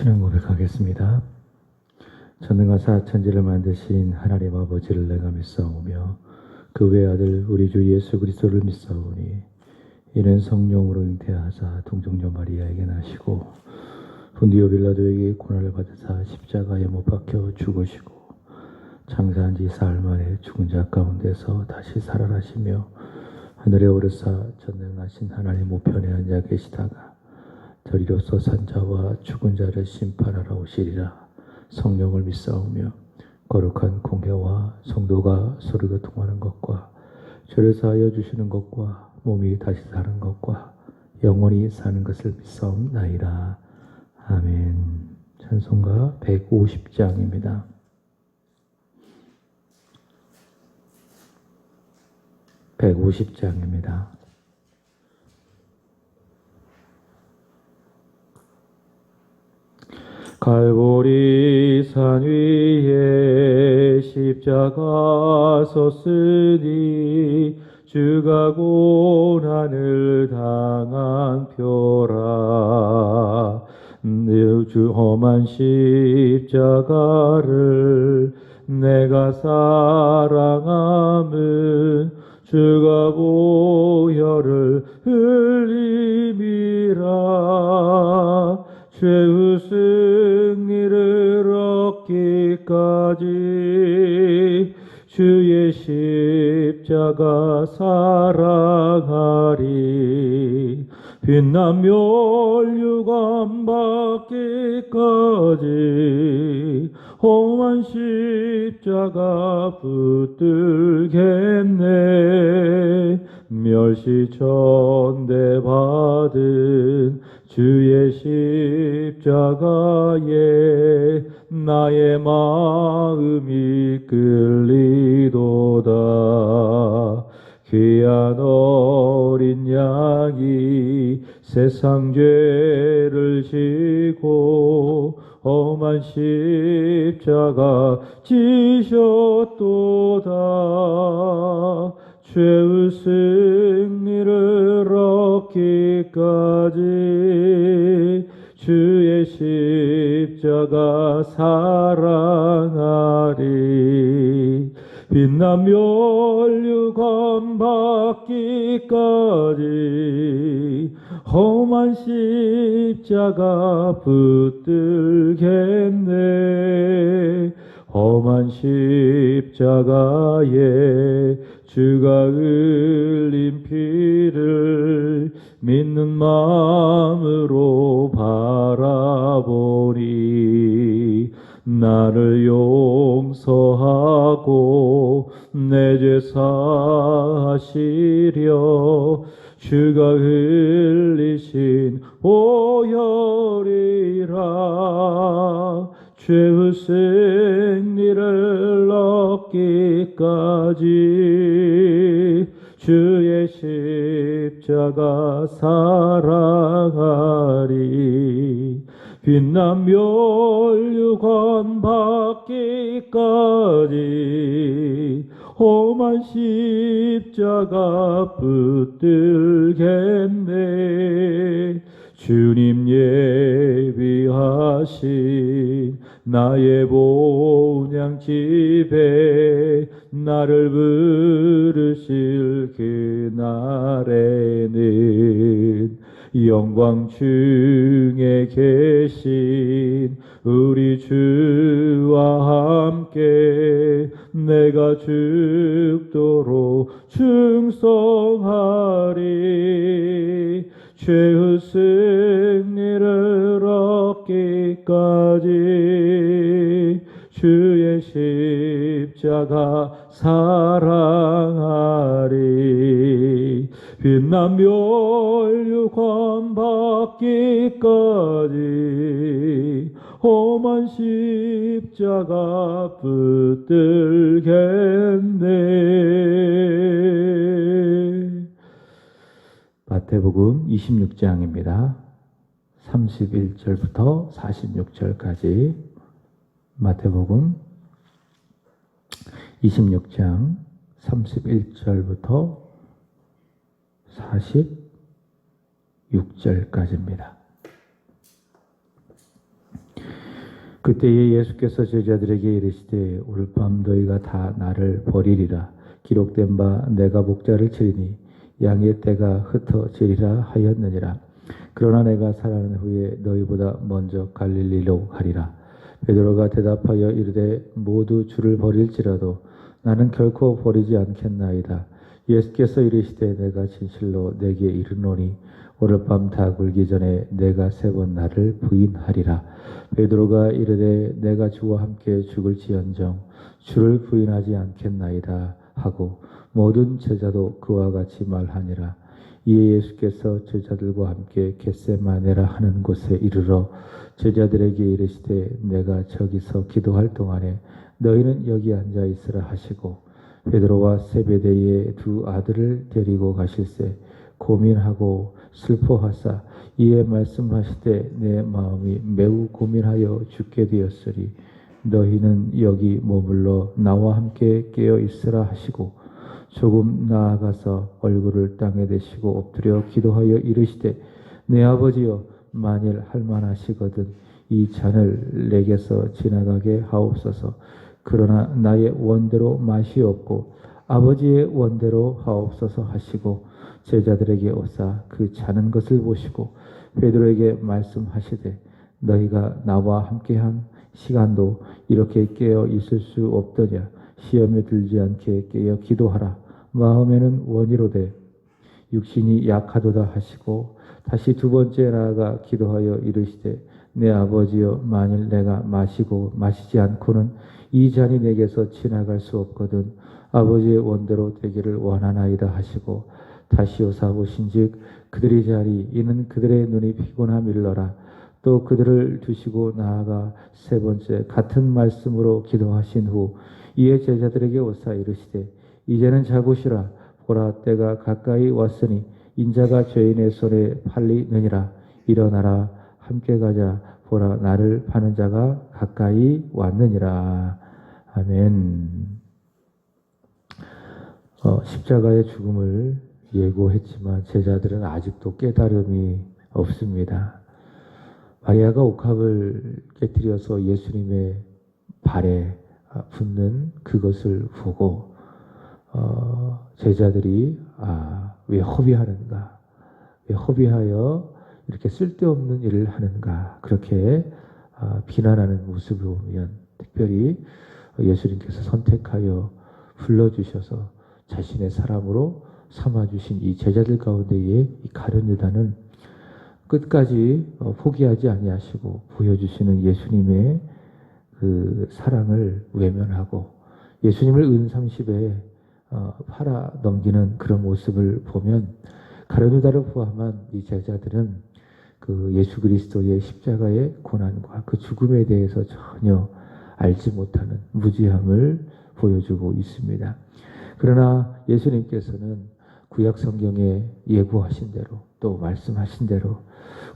신앙 고백하겠습니다. 전능하사 천지를 만드신 하나님 아버지를 내가 믿사오며 그 외아들 우리 주 예수 그리스도를 믿사오니 이는 성령으로 잉태하사 동정녀 마리아에게 나시고 본디오 빌라도에게 고난을 받으사 십자가에 못 박혀 죽으시고 장사한 지 사흘 만에 죽은 자 가운데서 다시 살아나시며 하늘에 오르사 전능하신 하나님 우편에 앉아 계시다가 저리로서 산자와 죽은 자를 심판하러 오시리라. 성령을 믿사오며 거룩한 공회와 성도가 서로 교통하는 것과 죄를 사하여 주시는 것과 몸이 다시 사는 것과 영원히 사는 것을 믿사옵나이다. 아멘. 찬송가 150장입니다. 갈보리 산 위에 십자가 섰으니 주가 고난을 당한 표라. 주 험한 십자가를 내가 사랑함은 주가 보혈을 흘림이라. 죄의 승리를 얻기까지 주의 십자가 사랑하리. 빛난 멸류관 받기까지 험한 십자가 붙들겠네. 멸시천대 받은 주의 십자가에 나의 마음이 끌리도다. 귀한 어린 양이 세상 죄를 지고 험한 십자가 지셨도다. 죄의 승리를 얻기까지 주의 십자가 사랑하리. 빛난 멸류관 받기까지 험한 십자가 붙들겠네. 험한 십자가에 주가 흘린 피를 믿는 마음으로 바라보니 나를 용서하고 내 죄 사하시려 주가 흘리신 보혈이라. 죄의 승리를 얻기까지 주의 십자가 사랑하리. 빛난 멸류관 받기까지 험한 십자가 붙들겠네. 주님 예비하신 나의 본향 집에 나를 부르실 그날에는 영광 중에 계신 우리 주와 함께 내가 죽도록 충성하리. 죄의 승리를 얻기까지 주의 십자가 사랑하리. 빛난 멸류관 받기까지 험한 십자가 붙들겠네. 마태복음 26장입니다. 31절부터 46절까지 마태복음 26장 31절부터 46절까지입니다. 그때에 예수께서 제자들에게 이르시되 오늘 밤 너희가 다 나를 버리리라. 기록된 바 내가 목자를 치리니 양의 떼가 흩어지리라 하였느니라. 그러나 내가 살아난 후에 너희보다 먼저 갈릴리로 가리라. 베드로가 대답하여 이르되 모두 주를 버릴지라도 나는 결코 버리지 않겠나이다. 예수께서 이르시되 내가 진실로 내게 이르노니 오늘 밤 다 굴기 전에 내가 3번 나를 부인하리라. 베드로가 이르되 내가 주와 함께 죽을지언정 주를 부인하지 않겠나이다 하고 모든 제자도 그와 같이 말하니라. 이에 예수께서 제자들과 함께 겟세마네라 하는 곳에 이르러 제자들에게 이르시되 내가 저기서 기도할 동안에 너희는 여기 앉아 있으라 하시고 베드로와 세베대의 2 아들을 데리고 가실새 고민하고 슬퍼하사 이에 말씀하시되 내 마음이 매우 고민하여 죽게 되었으리 너희는 여기 머물러 나와 함께 깨어 있으라 하시고 조금 나아가서 얼굴을 땅에 대시고 엎드려 기도하여 이르시되 내 아버지여 만일 할만하시거든 이 잔을 내게서 지나가게 하옵소서. 그러나 나의 원대로 마시옵고 아버지의 원대로 하옵소서 하시고 제자들에게 오사 그 자는 것을 보시고 베드로에게 말씀하시되 너희가 나와 함께한 시간도 이렇게 깨어 있을 수 없더냐. 시험에 들지 않게 깨어 기도하라. 마음에는 원이로되 육신이 약하도다 하시고 다시 2번째 나아가 기도하여 이르시되 내 아버지여 만일 내가 마시고 마시지 않고는 이 잔이 내게서 지나갈 수 없거든 아버지의 원대로 되기를 원하나이다 하시고 다시 오사 보신즉 그들이 자리 이는 그들의 눈이 피곤함일러라. 또 그들을 두시고 나아가 3번째 같은 말씀으로 기도하신 후 이에 제자들에게 오사 이르시되 이제는 자고 쉬라. 보라 때가 가까이 왔으니 인자가 죄인의 손에 팔리느니라. 일어나라 함께 가자. 보라 나를 파는 자가 가까이 왔느니라. 아멘. 십자가의 죽음을 예고했지만 제자들은 아직도 깨달음이 없습니다. 마리아가 옥합을 깨뜨려서 예수님의 발에 붙는 그것을 보고 제자들이 왜 허비하는가? 왜 허비하여 이렇게 쓸데없는 일을 하는가? 그렇게 비난하는 모습을 보면 특별히 예수님께서 선택하여 불러주셔서 자신의 사람으로 삼아주신 이 제자들 가운데에 이 가룟 유다는 끝까지 포기하지 아니하시고 보여주시는 예수님의 그 사랑을 외면하고 예수님을 은30에 팔아 넘기는 그런 모습을 보면 가룟 유다를 포함한 이 제자들은 그 예수 그리스도의 십자가의 고난과 그 죽음에 대해서 전혀 알지 못하는 무지함을 보여주고 있습니다. 그러나 예수님께서는 구약 성경에 예고하신 대로 또 말씀하신 대로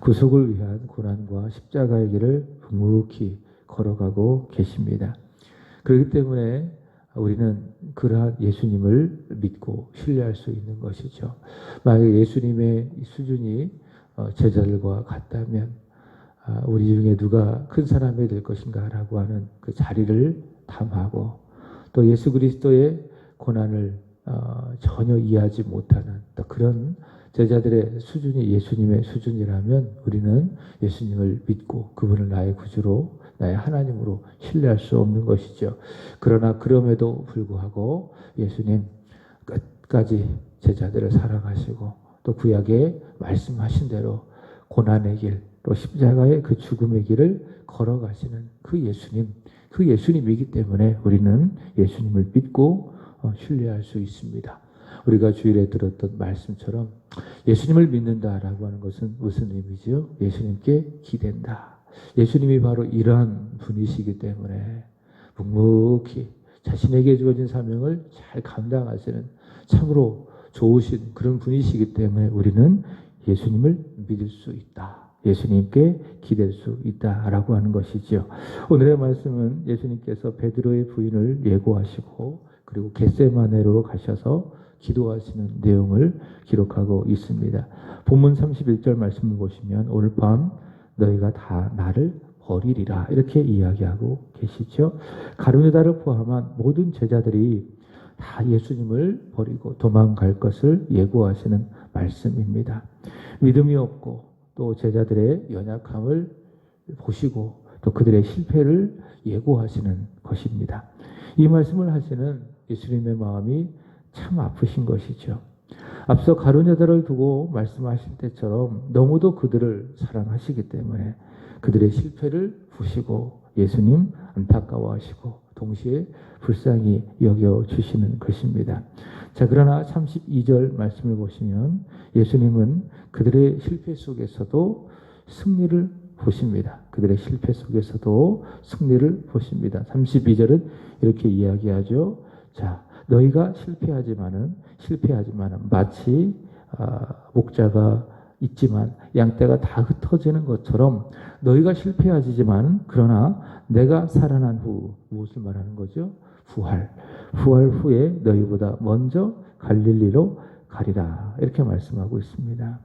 구속을 위한 고난과 십자가의 길을 묵묵히 걸어가고 계십니다. 그렇기 때문에 우리는 그러한 예수님을 믿고 신뢰할 수 있는 것이죠. 만약 예수님의 수준이 제자들과 같다면 우리 중에 누가 큰 사람이 될 것인가 라고 하는 그 자리를 탐하고 또 예수 그리스도의 고난을 전혀 이해하지 못하는 또 그런 제자들의 수준이 예수님의 수준이라면 우리는 예수님을 믿고 그분을 나의 구주로 나의 하나님으로 신뢰할 수 없는 것이죠. 그러나 그럼에도 불구하고 예수님 끝까지 제자들을 사랑하시고 또 구약에 말씀하신 대로 고난의 길 또 십자가의 그 죽음의 길을 걸어가시는 그 예수님이기 때문에 우리는 예수님을 믿고 신뢰할 수 있습니다. 우리가 주일에 들었던 말씀처럼 예수님을 믿는다라고 하는 것은 무슨 의미죠? 예수님께 기댄다. 예수님이 바로 이러한 분이시기 때문에 묵묵히 자신에게 주어진 사명을 잘 감당하시는 참으로 좋으신 그런 분이시기 때문에 우리는 예수님을 믿을 수 있다. 예수님께 기댈 수 있다라고 하는 것이죠. 오늘의 말씀은 예수님께서 베드로의 부인을 예고하시고 그리고 겟세마네로 가셔서 기도하시는 내용을 기록하고 있습니다. 본문 31절 말씀을 보시면 오늘 밤 너희가 다 나를 버리리라 이렇게 이야기하고 계시죠. 가룟유다를 포함한 모든 제자들이 다 예수님을 버리고 도망갈 것을 예고하시는 말씀입니다. 믿음이 없고 또 제자들의 연약함을 보시고 또 그들의 실패를 예고하시는 것입니다. 이 말씀을 하시는 예수님의 마음이 참 아프신 것이죠. 앞서 가룟유다를 두고 말씀하실 때처럼 너무도 그들을 사랑하시기 때문에 그들의 실패를 보시고 예수님 안타까워하시고 동시에 불쌍히 여겨주시는 것입니다. 자, 그러나 32절 말씀을 보시면 예수님은 그들의 실패 속에서도 승리를 보십니다. 그들의 실패 속에서도 승리를 보십니다. 32절은 이렇게 이야기하죠. 자, 너희가 실패하지만은 마치 목자가 있지만 양떼가 다 흩어지는 것처럼 너희가 실패하지만 그러나 내가 살아난 후 무엇을 말하는 거죠? 부활 후에 너희보다 먼저 갈릴리로 가리라 이렇게 말씀하고 있습니다.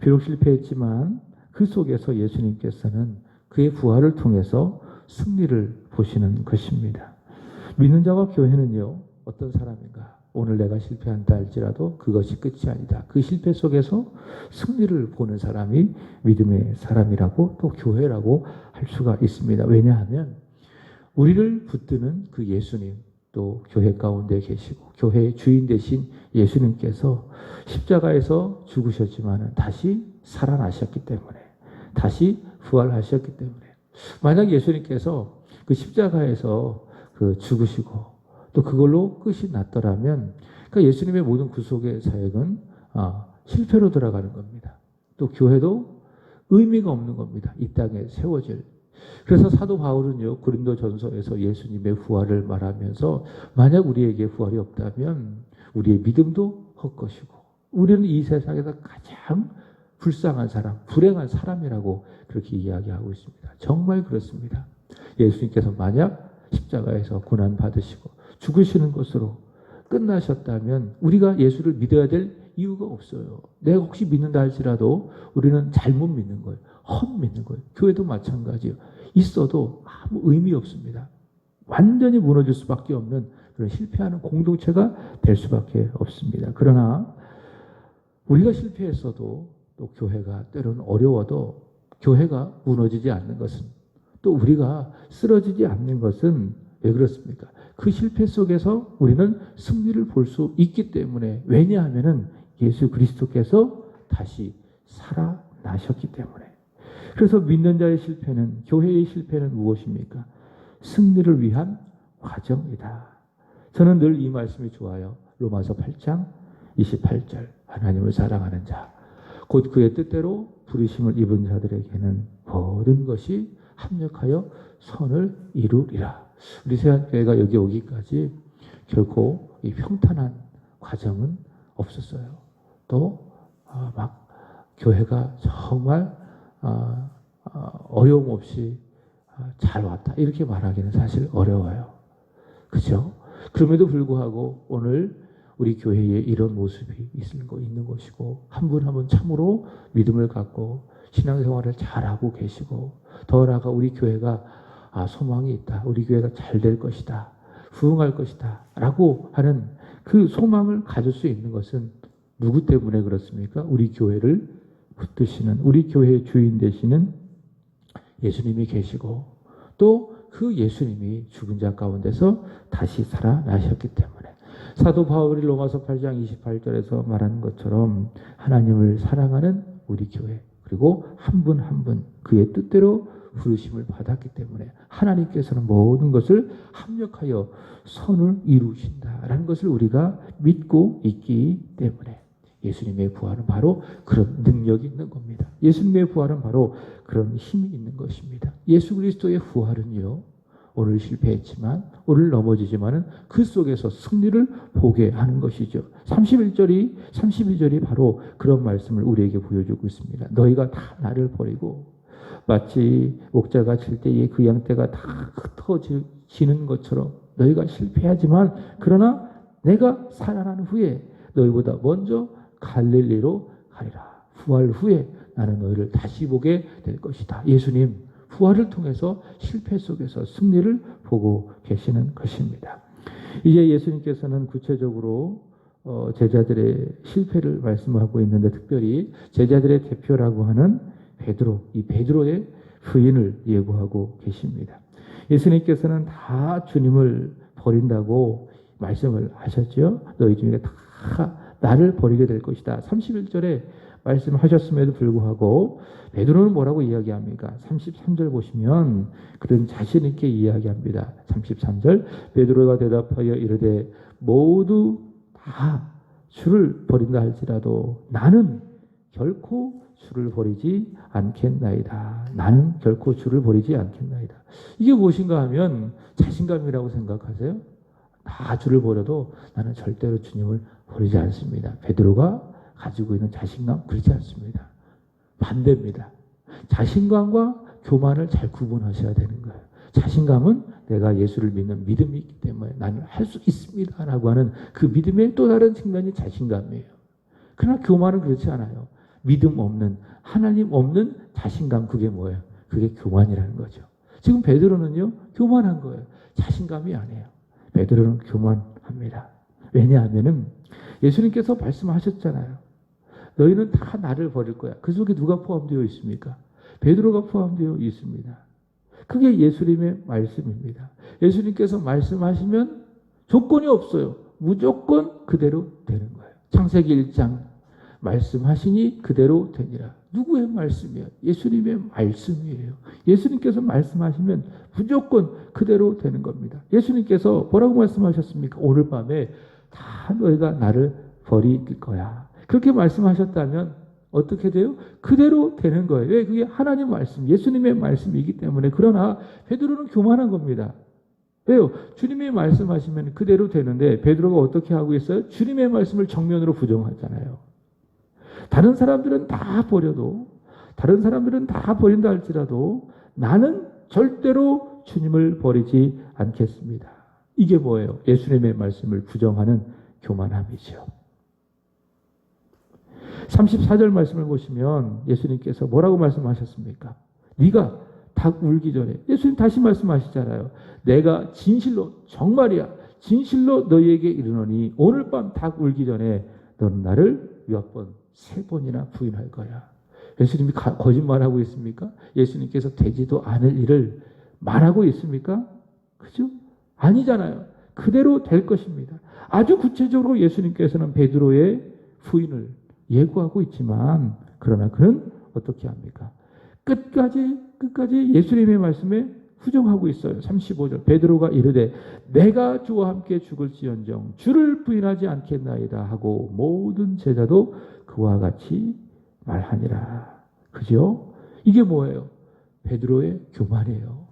비록 실패했지만 그 속에서 예수님께서는 그의 부활을 통해서 승리를 보시는 것입니다. 믿는 자와 교회는요 어떤 사람인가? 오늘 내가 실패한다 할지라도 그것이 끝이 아니다. 그 실패 속에서 승리를 보는 사람이 믿음의 사람이라고 또 교회라고 할 수가 있습니다. 왜냐하면 우리를 붙드는 그 예수님 또 교회 가운데 계시고 교회의 주인 되신 예수님께서 십자가에서 죽으셨지만 다시 살아나셨기 때문에 다시 부활하셨기 때문에 만약 예수님께서 그 십자가에서 그 죽으시고 또 그걸로 끝이 났더라면 그러니까 예수님의 모든 구속의 사역은 실패로 돌아가는 겁니다. 또 교회도 의미가 없는 겁니다. 이 땅에 세워질. 그래서 사도 바울은요 고린도전서에서 예수님의 부활을 말하면서 만약 우리에게 부활이 없다면 우리의 믿음도 헛것이고 우리는 이 세상에서 가장 불쌍한 사람, 불행한 사람이라고 그렇게 이야기하고 있습니다. 정말 그렇습니다. 예수님께서 만약 십자가에서 고난 받으시고 죽으시는 것으로 끝나셨다면 우리가 예수를 믿어야 될 이유가 없어요. 내가 혹시 믿는다 할지라도 우리는 잘못 믿는 거예요. 헛 믿는 거예요. 교회도 마찬가지예요. 있어도 아무 의미 없습니다. 완전히 무너질 수밖에 없는 그런 실패하는 공동체가 될 수밖에 없습니다. 그러나 우리가 실패했어도 또 교회가 때로는 어려워도 교회가 무너지지 않는 것은 또 우리가 쓰러지지 않는 것은 왜 그렇습니까? 그 실패 속에서 우리는 승리를 볼 수 있기 때문에 왜냐하면은 예수 그리스도께서 다시 살아나셨기 때문에 그래서 믿는 자의 실패는 교회의 실패는 무엇입니까? 승리를 위한 과정이다. 저는 늘 이 말씀이 좋아요. 로마서 8장 28절 하나님을 사랑하는 자 곧 그의 뜻대로 부르심을 입은 자들에게는 모든 것이 합력하여 선을 이루리라. 우리 세안교회가 여기 오기까지 결코 이 평탄한 과정은 없었어요. 또 막 교회가 정말 어려움 없이 잘 왔다 이렇게 말하기는 사실 어려워요. 그죠? 그럼에도 불구하고 오늘 우리 교회에 이런 모습이 있는 것이고 한 분 한 분 참으로 믿음을 갖고 신앙생활을 잘하고 계시고 더 나아가 우리 교회가 소망이 있다. 우리 교회가 잘 될 것이다. 부흥할 것이다. 라고 하는 그 소망을 가질 수 있는 것은 누구 때문에 그렇습니까? 우리 교회를 붙드시는 우리 교회의 주인 되시는 예수님이 계시고 또 그 예수님이 죽은 자 가운데서 다시 살아나셨기 때문에 사도 바울이 로마서 8장 28절에서 말하는 것처럼 하나님을 사랑하는 우리 교회 그리고 한 분 한 분 그의 뜻대로 부르심을 받았기 때문에 하나님께서는 모든 것을 합력하여 선을 이루신다라는 것을 우리가 믿고 있기 때문에 예수님의 부활은 바로 그런 능력이 있는 겁니다. 예수님의 부활은 바로 그런 힘이 있는 것입니다. 예수 그리스도의 부활은요. 오늘 실패했지만 오늘 넘어지지만은 그 속에서 승리를 보게 하는 것이죠. 31절이 바로 그런 말씀을 우리에게 보여주고 있습니다. 너희가 다 나를 버리고 마치 목자가 칠 때에 그 양떼가 다 흩어지는 것처럼 너희가 실패하지만 그러나 내가 살아난 후에 너희보다 먼저 갈릴리로 가리라. 부활 후에 나는 너희를 다시 보게 될 것이다. 예수님 부활을 통해서 실패 속에서 승리를 보고 계시는 것입니다. 이제 예수님께서는 구체적으로 제자들의 실패를 말씀하고 있는데, 특별히 제자들의 대표라고 하는 베드로, 이 베드로의 부인을 예고하고 계십니다. 예수님께서는 다 주님을 버린다고 말씀을 하셨죠. 너희 중에 다 나를 버리게 될 것이다. 31절에 말씀하셨음에도 불구하고 베드로는 뭐라고 이야기합니까? 33절 보시면 그런 자신 있게 이야기합니다. 33절, 베드로가 대답하여 이르되 모두 다 주를 버린다 할지라도 나는 결코 주를 버리지 않겠나이다. 나는 결코 주를 버리지 않겠나이다. 이게 무엇인가 하면 자신감이라고 생각하세요? 다 주를 버려도 나는 절대로 주님을 버리지 않습니다. 베드로가 가지고 있는 자신감 그렇지 않습니다. 반대입니다. 자신감과 교만을 잘 구분하셔야 되는 거예요. 자신감은 내가 예수를 믿는 믿음이 있기 때문에 나는 할 수 있습니다 라고 하는 그 믿음의 또 다른 측면이 자신감이에요. 그러나 교만은 그렇지 않아요. 믿음 없는, 하나님 없는 자신감, 그게 뭐예요? 그게 교만이라는 거죠. 지금 베드로는요 교만한 거예요. 자신감이 아니에요. 베드로는 교만합니다. 왜냐하면은 예수님께서 말씀하셨잖아요. 너희는 다 나를 버릴 거야. 그 속에 누가 포함되어 있습니까? 베드로가 포함되어 있습니다. 그게 예수님의 말씀입니다. 예수님께서 말씀하시면 조건이 없어요. 무조건 그대로 되는 거예요. 창세기 1장 말씀하시니 그대로 되니라. 누구의 말씀이에요? 예수님의 말씀이에요. 예수님께서 말씀하시면 무조건 그대로 되는 겁니다. 예수님께서 뭐라고 말씀하셨습니까? 오늘 밤에 다 너희가 나를 버릴 거야. 그렇게 말씀하셨다면 어떻게 돼요? 그대로 되는 거예요. 왜? 그게 하나님 말씀, 예수님의 말씀이기 때문에. 그러나 베드로는 교만한 겁니다. 왜요? 주님이 말씀하시면 그대로 되는데 베드로가 어떻게 하고 있어요? 주님의 말씀을 정면으로 부정하잖아요. 다른 사람들은 다 버려도, 다른 사람들은 다 버린다 할지라도 나는 절대로 주님을 버리지 않겠습니다. 이게 뭐예요? 예수님의 말씀을 부정하는 교만함이죠. 34절 말씀을 보시면 예수님께서 뭐라고 말씀하셨습니까? 네가 닭 울기 전에, 예수님 다시 말씀하시잖아요. 내가 진실로, 정말이야, 진실로 너희에게 이르노니 오늘 밤 닭 울기 전에 너는 나를 몇 번? 3번이나 부인할 거야. 예수님이 거짓말하고 있습니까? 예수님께서 되지도 않을 일을 말하고 있습니까? 그죠? 아니잖아요. 그대로 될 것입니다. 아주 구체적으로 예수님께서는 베드로의 부인을 예고하고 있지만, 그러나 그는 어떻게 합니까? 끝까지 예수님의 말씀에 후정하고 있어요. 35절 베드로가 이르되 내가 주와 함께 죽을지언정 주를 부인하지 않겠나이다 하고 모든 제자도 그와 같이 말하니라. 그죠? 이게 뭐예요? 베드로의 교만이에요.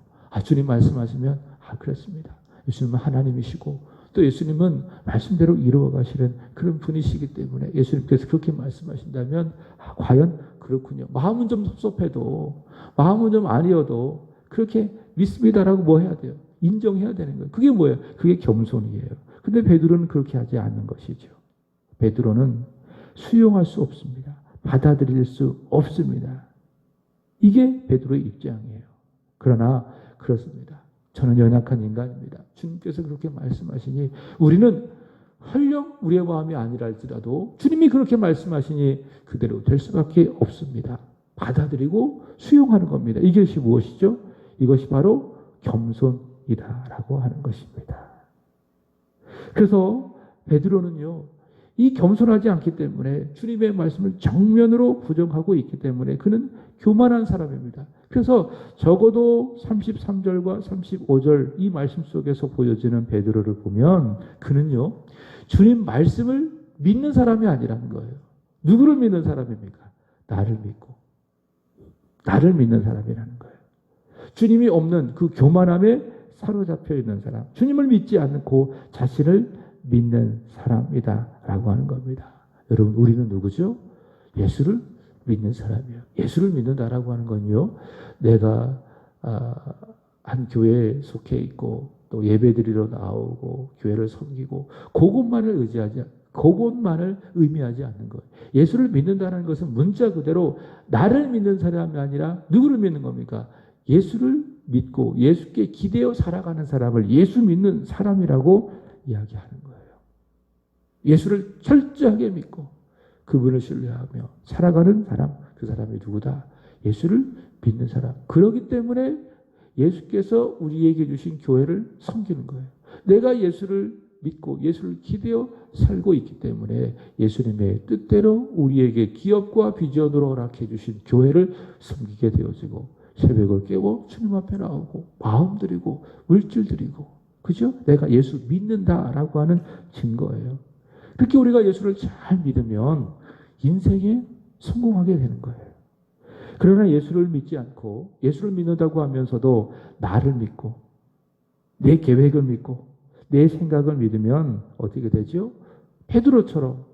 주님 말씀하시면 그렇습니다. 예수님은 하나님이시고 또 예수님은 말씀대로 이루어 가시는 그런 분이시기 때문에 예수님께서 그렇게 말씀하신다면 과연 그렇군요. 마음은 좀 섭섭해도, 마음은 좀 아니어도 그렇게 믿습니다라고 뭐 해야 돼요? 인정해야 되는 거예요. 그게 뭐예요? 그게 겸손이에요. 근데 베드로는 그렇게 하지 않는 것이죠. 베드로는 수용할 수 없습니다. 받아들일 수 없습니다. 이게 베드로의 입장이에요. 그러나 그렇습니다. 저는 연약한 인간입니다. 주님께서 그렇게 말씀하시니 우리는 설령 우리의 마음이 아니라 할지라도 주님이 그렇게 말씀하시니 그대로 될 수밖에 없습니다. 받아들이고 수용하는 겁니다. 이것이 무엇이죠? 이것이 바로 겸손이다라고 하는 것입니다. 그래서 베드로는요, 이 겸손하지 않기 때문에 주님의 말씀을 정면으로 부정하고 있기 때문에 그는 교만한 사람입니다. 그래서 적어도 33절과 35절 이 말씀 속에서 보여지는 베드로를 보면 그는요, 주님 말씀을 믿는 사람이 아니라는 거예요. 누구를 믿는 사람입니까? 나를 믿고 나를 믿는 사람이라는 거예요. 주님이 없는 그 교만함에 사로잡혀 있는 사람, 주님을 믿지 않고 자신을 믿는 사람이다라고 하는 겁니다. 여러분, 우리는 누구죠? 예수를 믿는 사람이에요. 예수를 믿는다라고 하는 건요, 내가 한 교회에 속해 있고 또 예배드리러 나오고 교회를 섬기고 그것만을 의미하지 않는 거예요. 예수를 믿는다는 것은 문자 그대로 나를 믿는 사람이 아니라 누구를 믿는 겁니까? 예수를 믿고 예수께 기대어 살아가는 사람을 예수 믿는 사람이라고 이야기하는 거예요. 예수를 철저하게 믿고 그분을 신뢰하며 살아가는 사람, 그 사람이 누구다? 예수를 믿는 사람. 그렇기 때문에 예수께서 우리에게 주신 교회를 섬기는 거예요. 내가 예수를 믿고 예수를 기대어 살고 있기 때문에 예수님의 뜻대로 우리에게 기업과 비전으로 허락해 주신 교회를 섬기게 되어지고 새벽을 깨워 주님 앞에 나오고 마음 드리고 물질 드리고, 그죠? 내가 예수 믿는다라고 하는 증거예요. 그렇게 우리가 예수를 잘 믿으면 인생에 성공하게 되는 거예요. 그러나 예수를 믿지 않고 예수를 믿는다고 하면서도 나를 믿고 내 계획을 믿고 내 생각을 믿으면 어떻게 되죠? 베드로처럼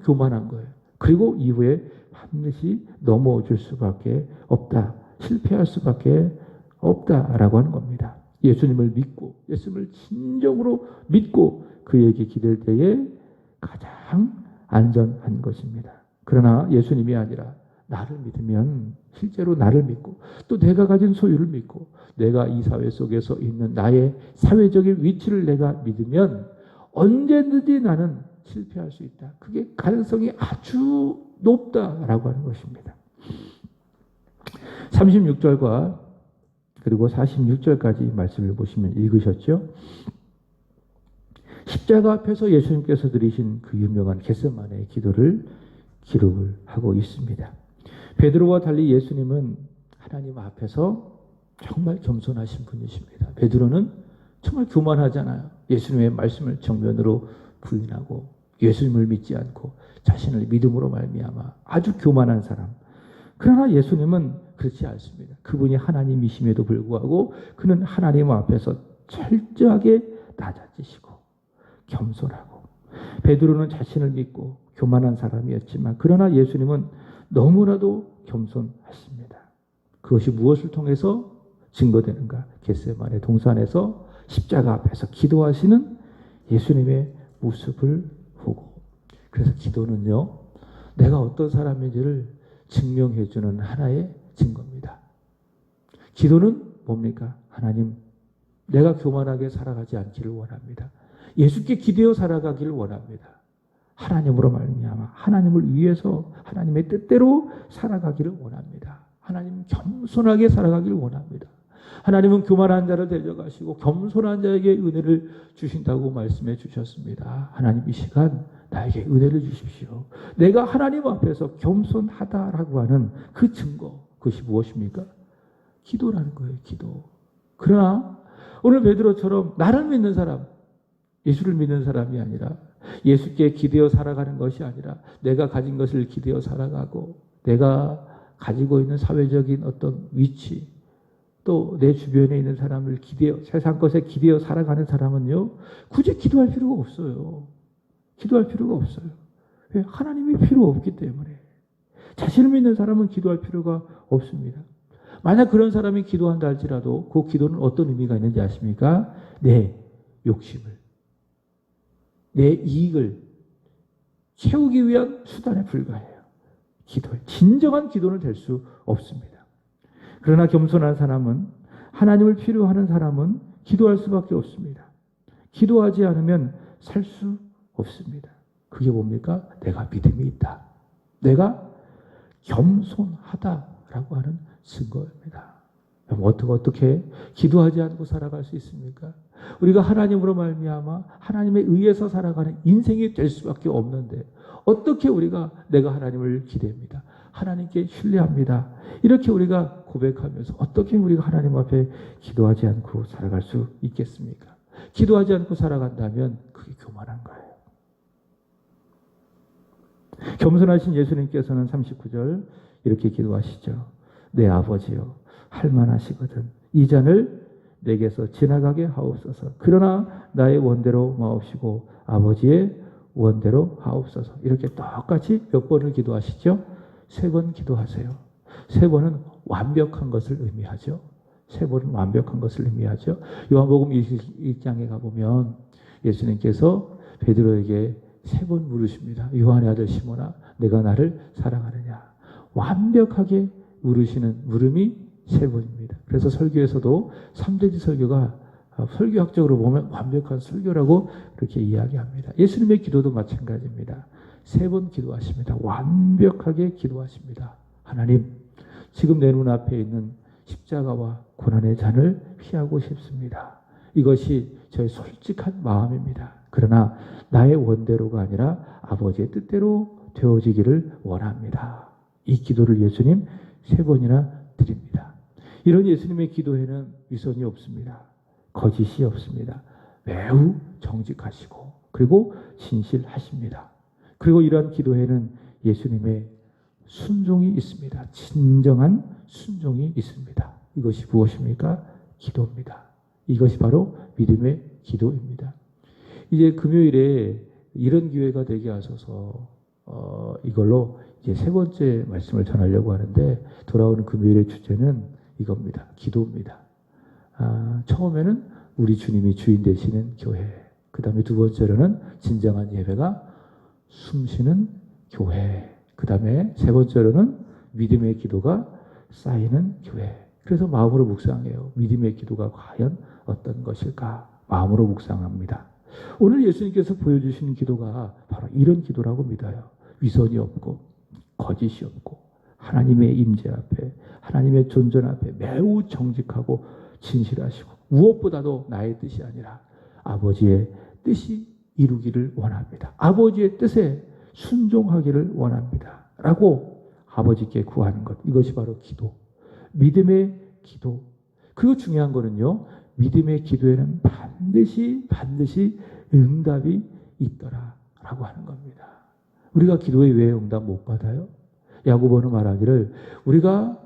교만한 거예요. 그리고 이후에 반드시 넘어질 수밖에 없다. 실패할 수밖에 없다라고 하는 겁니다. 예수님을 믿고 예수님을 진정으로 믿고 그에게 기댈 때에 가장 안전한 것입니다. 그러나 예수님이 아니라 나를 믿으면 실제로 나를 믿고 또 내가 가진 소유를 믿고 내가 이 사회 속에서 있는 나의 사회적인 위치를 내가 믿으면 언제든지 나는 실패할 수 있다. 그게 가능성이 아주 높다라고 하는 것입니다. 36절과 그리고 46절까지 말씀을 보시면 읽으셨죠? 십자가 앞에서 예수님께서 드리신 그 유명한 겟세마네의 기도를 기록을 하고 있습니다. 베드로와 달리 예수님은 하나님 앞에서 정말 겸손하신 분이십니다. 베드로는 정말 교만하잖아요. 예수님의 말씀을 정면으로 부인하고 예수님을 믿지 않고 자신을 믿음으로 말미암아 아주 교만한 사람. 그러나 예수님은 그렇지 않습니다. 그분이 하나님이심에도 불구하고 그는 하나님 앞에서 철저하게 낮아지시고 겸손하고, 베드로는 자신을 믿고 교만한 사람이었지만 그러나 예수님은 너무나도 겸손하십니다. 그것이 무엇을 통해서 증거되는가? 겟세마네 동산에서 십자가 앞에서 기도하시는 예수님의 모습을 보고, 그래서 기도는요, 내가 어떤 사람인지를 증명해주는 하나의 증거입니다. 기도는 뭡니까? 하나님, 내가 교만하게 살아가지 않기를 원합니다. 예수께 기대어 살아가기를 원합니다. 하나님으로 말미암아 하나님을 위해서 하나님의 뜻대로 살아가기를 원합니다. 하나님 겸손하게 살아가기를 원합니다. 하나님은 교만한 자를 데려가시고 겸손한 자에게 은혜를 주신다고 말씀해 주셨습니다. 하나님 이 시간 나에게 은혜를 주십시오. 내가 하나님 앞에서 겸손하다라고 하는 그 증거, 그것이 무엇입니까? 기도라는 거예요. 기도. 그러나 오늘 베드로처럼 나를 믿는 사람, 예수를 믿는 사람이 아니라 예수께 기대어 살아가는 것이 아니라 내가 가진 것을 기대어 살아가고 내가 가지고 있는 사회적인 어떤 위치, 또 내 주변에 있는 사람을 기대어, 세상 것에 기대어 살아가는 사람은요, 굳이 기도할 필요가 없어요. 기도할 필요가 없어요. 왜? 하나님이 필요 없기 때문에. 자신을 믿는 사람은 기도할 필요가 없습니다. 만약 그런 사람이 기도한다 할지라도 그 기도는 어떤 의미가 있는지 아십니까? 내 욕심을, 내 이익을 채우기 위한 수단에 불과해요. 기도에. 진정한 기도는 될 수 없습니다. 그러나 겸손한 사람은, 하나님을 필요하는 사람은 기도할 수밖에 없습니다. 기도하지 않으면 살 수 없습니다. 그게 뭡니까? 내가 믿음이 있다. 내가 겸손하다라고 하는 증거입니다. 어떻게 기도하지 않고 살아갈 수 있습니까? 우리가 하나님으로 말미암아 하나님에 의해서 살아가는 인생이 될 수밖에 없는데 어떻게 우리가 내가 하나님을 기대합니다. 하나님께 신뢰합니다. 이렇게 우리가 고백하면서 어떻게 우리가 하나님 앞에 기도하지 않고 살아갈 수 있겠습니까? 기도하지 않고 살아간다면 그게 교만한 거예요. 겸손하신 예수님께서는 39절 이렇게 기도하시죠. 내 아버지여, 할만하시거든 이 잔을 내게서 지나가게 하옵소서. 그러나 나의 원대로 마옵시고 아버지의 원대로 하옵소서. 이렇게 똑같이 몇 번을 기도하시죠? 3번 기도하세요. 3번은 완벽한 것을 의미하죠. 3번은 완벽한 것을 의미하죠. 요한복음 1장에 가보면 예수님께서 베드로에게 3번 물으십니다. 요한의 아들 시몬아, 내가 나를 사랑하느냐? 완벽하게 물으시는 물음이 세 번입니다. 그래서 설교에서도 3대지 설교가 설교학적으로 보면 완벽한 설교라고 그렇게 이야기합니다. 예수님의 기도도 마찬가지입니다. 세 번 기도하십니다. 완벽하게 기도하십니다. 하나님, 지금 내 눈앞에 있는 십자가와 고난의 잔을 피하고 싶습니다. 이것이 저의 솔직한 마음입니다. 그러나 나의 원대로가 아니라 아버지의 뜻대로 되어지기를 원합니다. 이 기도를 예수님 세 번이나 드립니다. 이런 예수님의 기도에는 위선이 없습니다. 거짓이 없습니다. 매우 정직하시고 그리고 진실하십니다. 그리고 이러한 기도에는 예수님의 순종이 있습니다. 진정한 순종이 있습니다. 이것이 무엇입니까? 기도입니다. 이것이 바로 믿음의 기도입니다. 이제 금요일에 이런 기회가 되게 하셔서 이걸로 이제 세 번째 말씀을 전하려고 하는데, 돌아오는 금요일의 주제는 이겁니다. 기도입니다. 처음에는 우리 주님이 주인 되시는 교회, 그 다음에 두 번째로는 진정한 예배가 숨쉬는 교회, 그 다음에 세 번째로는 믿음의 기도가 쌓이는 교회. 그래서 마음으로 묵상해요. 믿음의 기도가 과연 어떤 것일까? 마음으로 묵상합니다. 오늘 예수님께서 보여주시는 기도가 바로 이런 기도라고 믿어요. 위선이 없고 거짓이 없고 하나님의 임재 앞에, 하나님의 존전 앞에 매우 정직하고 진실하시고, 무엇보다도 나의 뜻이 아니라 아버지의 뜻이 이루기를 원합니다. 아버지의 뜻에 순종하기를 원합니다. 라고 아버지께 구하는 것, 이것이 바로 기도, 믿음의 기도. 그리고 중요한 거는요, 믿음의 기도에는 반드시 응답이 있더라 라고 하는 겁니다. 우리가 기도에 왜 응답 못 받아요? 야고보는 말하기를 우리가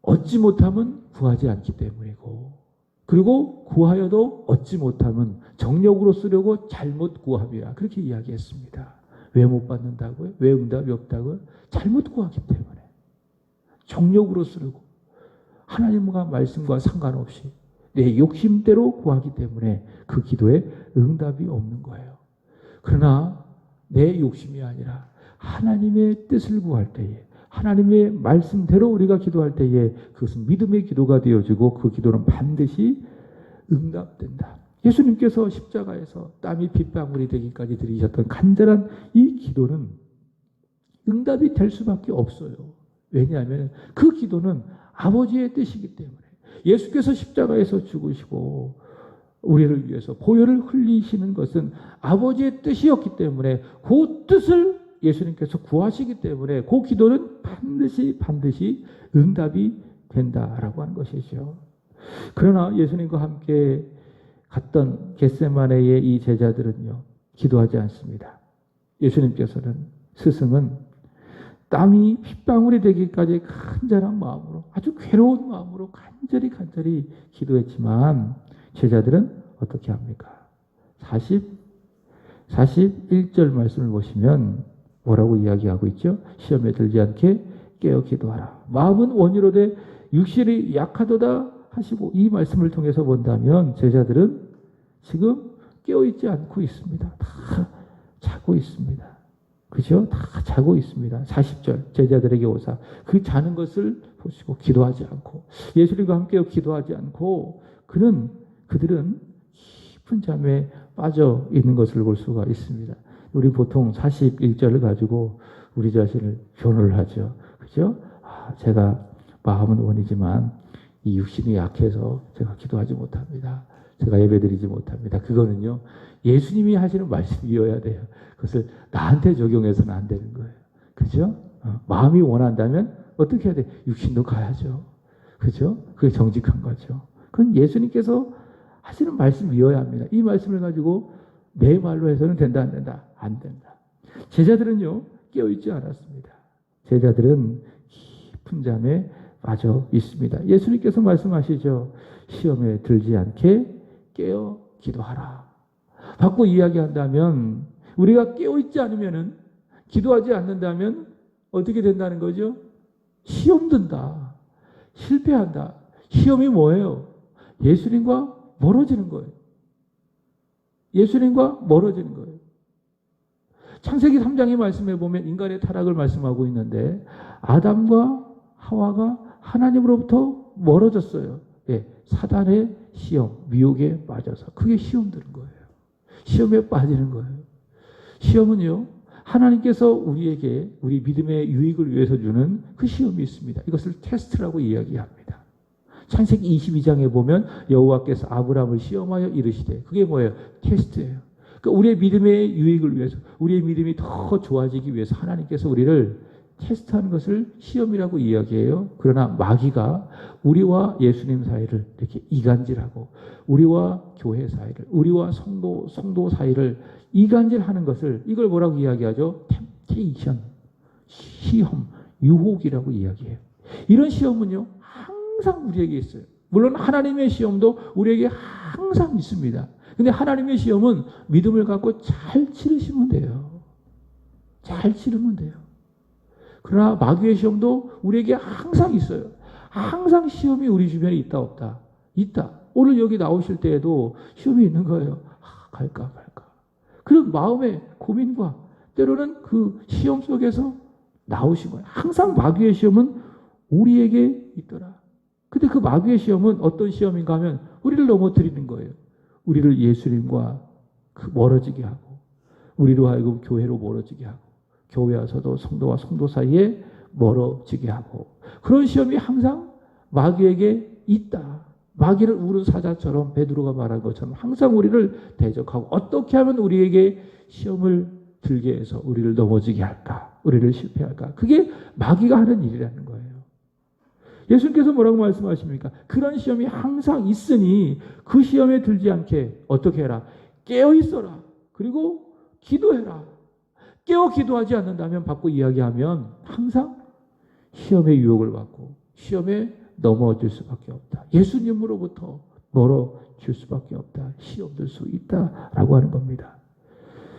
얻지 못하면 구하지 않기 때문이고, 그리고 구하여도 얻지 못하면 정력으로 쓰려고 잘못 구함이라, 그렇게 이야기했습니다. 왜 못 받는다고요? 왜 응답이 없다고요? 잘못 구하기 때문에, 정력으로 쓰려고, 하나님과 말씀과 상관없이 내 욕심대로 구하기 때문에 그 기도에 응답이 없는 거예요. 그러나 내 욕심이 아니라 하나님의 뜻을 구할 때에, 하나님의 말씀대로 우리가 기도할 때에 그것은 믿음의 기도가 되어지고 그 기도는 반드시 응답된다. 예수님께서 십자가에서 땀이 핏방울이 되기까지 드리셨던 간절한 이 기도는 응답이 될 수밖에 없어요. 왜냐하면 그 기도는 아버지의 뜻이기 때문에, 예수께서 십자가에서 죽으시고 우리를 위해서 보혈을 흘리시는 것은 아버지의 뜻이었기 때문에, 그 뜻을 예수님께서 구하시기 때문에 그 기도는 반드시 응답이 된다라고 하는 것이죠. 그러나 예수님과 함께 갔던 겟세마네의 이 제자들은요, 기도하지 않습니다. 예수님께서는, 스승은 땀이 핏방울이 되기까지 간절한 마음으로, 아주 괴로운 마음으로 간절히 기도했지만, 제자들은 어떻게 합니까? 41절 말씀을 보시면 뭐라고 이야기하고 있죠? 시험에 들지 않게 깨어 기도하라. 마음은 원이로되 육실이 약하도다 하시고, 이 말씀을 통해서 본다면 제자들은 지금 깨어있지 않고 있습니다. 다 자고 있습니다. 그죠? 다 자고 있습니다. 40절 제자들에게 오사 그 자는 것을 보시고 기도하지 않고, 예수님과 함께 기도하지 않고 그들은 깊은 잠에 빠져 있는 것을 볼 수가 있습니다. 우리 보통 41절을 가지고 우리 자신을 변호를 하죠. 그죠? 제가 마음은 원이지만 이 육신이 약해서 제가 기도하지 못합니다. 제가 예배드리지 못합니다. 그거는요, 예수님이 하시는 말씀이어야 돼요. 그것을 나한테 적용해서는 안 되는 거예요. 그죠? 마음이 원한다면 어떻게 해야 돼? 육신도 가야죠. 그죠? 그게 정직한 거죠. 그건 예수님께서 하시는 말씀이어야 합니다. 이 말씀을 가지고 내 말로 해서는 된다, 안 된다? 안 된다. 제자들은요, 깨어있지 않았습니다. 제자들은 깊은 잠에 빠져 있습니다. 예수님께서 말씀하시죠. 시험에 들지 않게 깨어 기도하라. 바꿔 이야기한다면, 우리가 깨어있지 않으면은, 기도하지 않는다면 어떻게 된다는 거죠? 시험 든다. 실패한다. 시험이 뭐예요? 예수님과 멀어지는 거예요. 예수님과 멀어지는 거예요. 창세기 3장의 말씀에 보면 인간의 타락을 말씀하고 있는데, 아담과 하와가 하나님으로부터 멀어졌어요. 예, 사단의 시험, 미혹에 빠져서. 그게 시험 드는 거예요. 시험에 빠지는 거예요. 시험은요, 하나님께서 우리에게 우리 믿음의 유익을 위해서 주는 그 시험이 있습니다. 이것을 테스트라고 이야기합니다. 창세기 22장에 보면 여호와께서 아브라함을 시험하여 이르시되, 그게 뭐예요? 테스트예요. 그러니까 우리의 믿음의 유익을 위해서, 우리의 믿음이 더 좋아지기 위해서 하나님께서 우리를 테스트하는 것을 시험이라고 이야기해요. 그러나 마귀가 우리와 예수님 사이를 이렇게 이간질하고, 우리와 교회 사이를, 우리와 성도 사이를 이간질하는 것을, 이걸 뭐라고 이야기하죠? 템테이션, 시험, 유혹이라고 이야기해요. 이런 시험은요, 항상 우리에게 있어요. 물론 하나님의 시험도 우리에게 항상 있습니다. 근데 하나님의 시험은 믿음을 갖고 잘 치르시면 돼요. 잘 치르면 돼요. 그러나 마귀의 시험도 우리에게 항상 있어요. 항상 시험이 우리 주변에 있다 없다? 있다. 오늘 여기 나오실 때에도 시험이 있는 거예요. 갈까 말까. 그런 마음의 고민과 때로는 그 시험 속에서 나오신 거예요. 항상 마귀의 시험은 우리에게 있더라. 근데 그 마귀의 시험은 어떤 시험인가 하면 우리를 넘어뜨리는 거예요. 우리를 예수님과 멀어지게 하고, 우리로 하여금 교회로 멀어지게 하고, 교회 와서도 성도와 성도 사이에 멀어지게 하고, 그런 시험이 항상 마귀에게 있다. 마귀를 우는 사자처럼 베드로가 말한 것처럼 항상 우리를 대적하고, 어떻게 하면 우리에게 시험을 들게 해서 우리를 넘어지게 할까? 우리를 실패할까? 그게 마귀가 하는 일이라는 거예요. 예수님께서 뭐라고 말씀하십니까? 그런 시험이 항상 있으니 그 시험에 들지 않게 어떻게 해라? 깨어 있어라. 그리고 기도해라. 깨어 기도하지 않는다면, 받고 이야기하면 항상 시험의 유혹을 받고 시험에 넘어질 수밖에 없다. 예수님으로부터 멀어질 수밖에 없다. 시험 들 수 있다라고 하는 겁니다.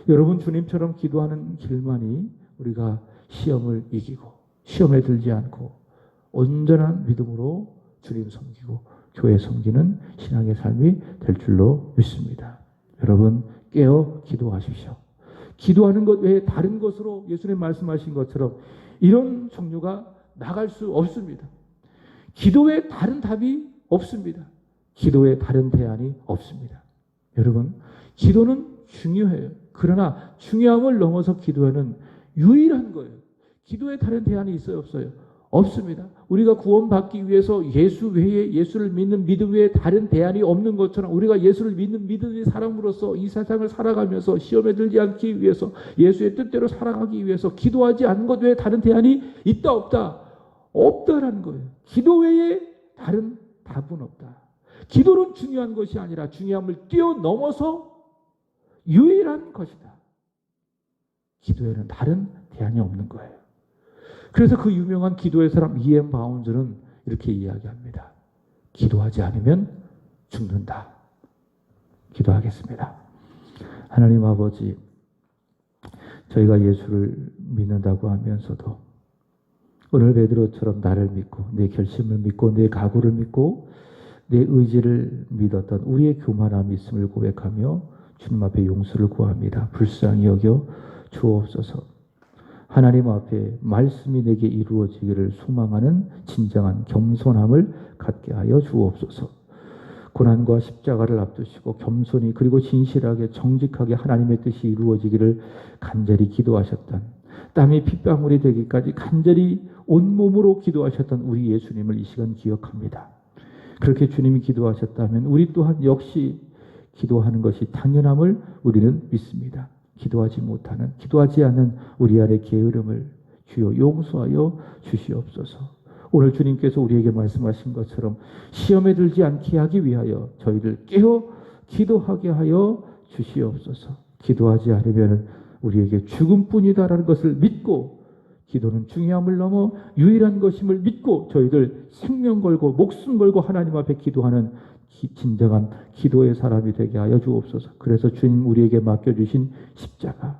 여러분, 주님처럼 기도하는 길만이 우리가 시험을 이기고 시험에 들지 않고 온전한 믿음으로 주님 섬기고 교회 섬기는 신앙의 삶이 될 줄로 믿습니다. 여러분, 깨어 기도하십시오. 기도하는 것 외에 다른 것으로 예수님 말씀하신 것처럼 이런 종류가 나갈 수 없습니다. 기도 외에 다른 답이 없습니다. 기도 외에 다른 대안이 없습니다. 여러분, 기도는 중요해요. 그러나 중요함을 넘어서 기도하는 유일한 거예요. 기도에 다른 대안이 있어요, 없어요? 없습니다. 우리가 구원받기 위해서 예수 외에, 예수를 믿는 믿음 외에 다른 대안이 없는 것처럼, 우리가 예수를 믿는 믿음의 사람으로서 이 세상을 살아가면서 시험에 들지 않기 위해서, 예수의 뜻대로 살아가기 위해서 기도하지 않는 것 외에 다른 대안이 있다 없다? 없다라는 거예요. 기도 외에 다른 답은 없다. 기도는 중요한 것이 아니라 중요함을 뛰어넘어서 유일한 것이다. 기도에는 다른 대안이 없는 거예요. 그래서 그 유명한 기도의 사람 E.M. 바운즈는 이렇게 이야기합니다. 기도하지 않으면 죽는다. 기도하겠습니다. 하나님 아버지, 저희가 예수를 믿는다고 하면서도 오늘 베드로처럼 나를 믿고 내 결심을 믿고 내 각오를 믿고 내 의지를 믿었던 우리의 교만함이 있음을 고백하며 주님 앞에 용서를 구합니다. 불쌍히 여겨 주옵소서. 하나님 앞에 말씀이 내게 이루어지기를 소망하는 진정한 겸손함을 갖게 하여 주옵소서. 고난과 십자가를 앞두시고 겸손히 그리고 진실하게 정직하게 하나님의 뜻이 이루어지기를 간절히 기도하셨던, 땀이 핏방울이 되기까지 간절히 온몸으로 기도하셨던 우리 예수님을 이 시간 기억합니다. 그렇게 주님이 기도하셨다면 우리 또한 역시 기도하는 것이 당연함을 우리는 믿습니다. 기도하지 않는 우리 안의 게으름을 주여 용서하여 주시옵소서. 오늘 주님께서 우리에게 말씀하신 것처럼 시험에 들지 않게 하기 위하여 저희를 깨어 기도하게 하여 주시옵소서. 기도하지 않으면 우리에게 죽음뿐이다라는 것을 믿고, 기도는 중요함을 넘어 유일한 것임을 믿고 저희들 생명 걸고 목숨 걸고 하나님 앞에 기도하는 진정한 기도의 사람이 되게 하여 주옵소서. 그래서 주님 우리에게 맡겨주신 십자가,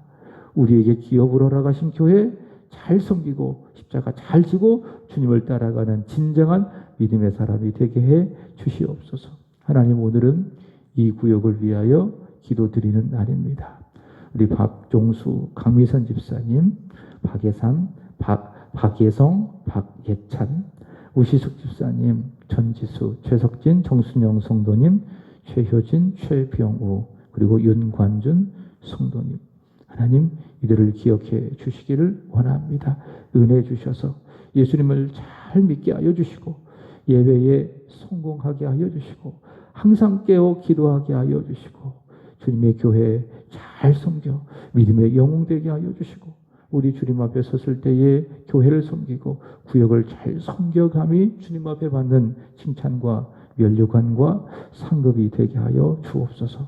우리에게 기업으로 허락하신 교회 잘 섬기고 십자가 잘 지고 주님을 따라가는 진정한 믿음의 사람이 되게 해 주시옵소서. 하나님, 오늘은 이 구역을 위하여 기도드리는 날입니다. 우리 박종수, 강미선 집사님, 박예성, 박예찬, 우시숙 집사님, 전지수, 최석진, 정순영 성도님, 최효진, 최병우, 그리고 윤관준 성도님, 하나님 이들을 기억해 주시기를 원합니다. 은혜 주셔서 예수님을 잘 믿게 하여 주시고 예배에 성공하게 하여 주시고 항상 깨어 기도하게 하여 주시고 주님의 교회에 잘 섬겨 믿음의 영웅되게 하여 주시고 우리 주님 앞에 섰을 때에 교회를 섬기고 구역을 잘 섬겨감이 주님 앞에 받는 칭찬과 면류관과 상급이 되게 하여 주옵소서.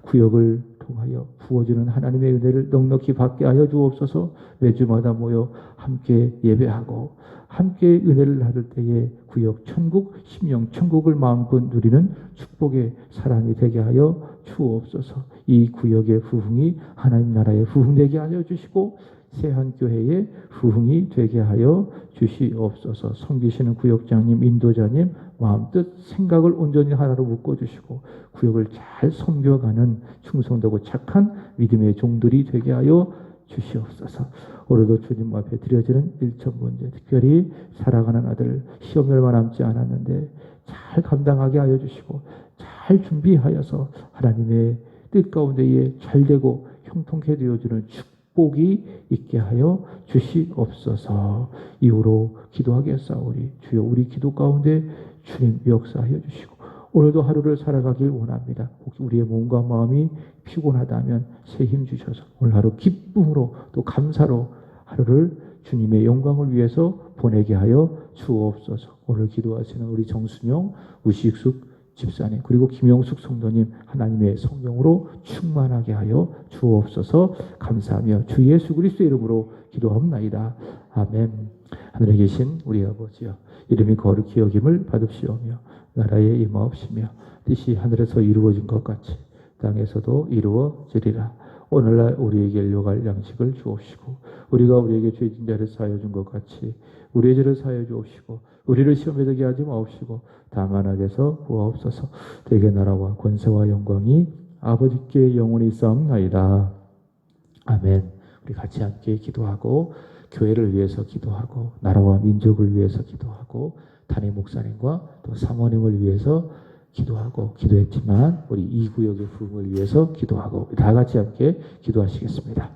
구역을 통하여 부어주는 하나님의 은혜를 넉넉히 받게 하여 주옵소서. 매주마다 모여 함께 예배하고 함께 은혜를 나눌 때에 구역 천국, 심령 천국을 마음껏 누리는 축복의 사람이 되게 하여 주옵소서. 이 구역의 부흥이 하나님 나라의 부흥되게 하여 주시고 세한교회의 부흥이 되게 하여 주시옵소서. 섬기시는 구역장님, 인도자님 마음뜻 생각을 온전히 하나로 묶어주시고 구역을 잘 섬겨가는 충성되고 착한 믿음의 종들이 되게 하여 주시옵소서. 오늘도 주님 앞에 드려지는 일천번제, 특별히 사랑하는 아들 시험이 얼마 남지 않았는데 잘 감당하게 하여 주시고 잘 준비하여서 하나님의 뜻 가운데에 잘되고 형통케 되어주는 축복이 있게 하여 주시옵소서. 이후로 기도하겠사오니 주여 우리 기도 가운데 주님 역사하여 주시고 오늘도 하루를 살아가길 원합니다. 혹시 우리의 몸과 마음이 피곤하다면 새 힘 주셔서 오늘 하루 기쁨으로 또 감사로 하루를 주님의 영광을 위해서 보내게 하여 주옵소서. 오늘 기도하시는 우리 정순영, 우식숙 집사님 그리고 김영숙 성도님 하나님의 성령으로 충만하게 하여 주옵소서. 감사하며 주 예수 그리스도의 이름으로 기도합나이다. 아멘. 하늘에 계신 우리 아버지여 이름이 거룩히 여김을 받으시오며 나라에 임하옵시며 뜻이 하늘에서 이루어진 것 같이 땅에서도 이루어지리라. 오늘날 우리에게 일용할 양식을 주옵시고 우리가 우리에게 죄진 자를 사하여 준 것 같이 우리의 죄를 사하여 주옵시고 우리를 시험에 들게 하지 마옵시고 다만 악에서 구하옵소서. 대개 나라와 권세와 영광이 아버지께 영원히 있사옵나이다. 아멘. 우리 같이 함께 기도하고 교회를 위해서 기도하고 나라와 민족을 위해서 기도하고 담임 목사님과 또 사모님을 위해서 기도하고 기도했지만 우리 이 구역의 부흥을 위해서 기도하고 다 같이 함께 기도하시겠습니다.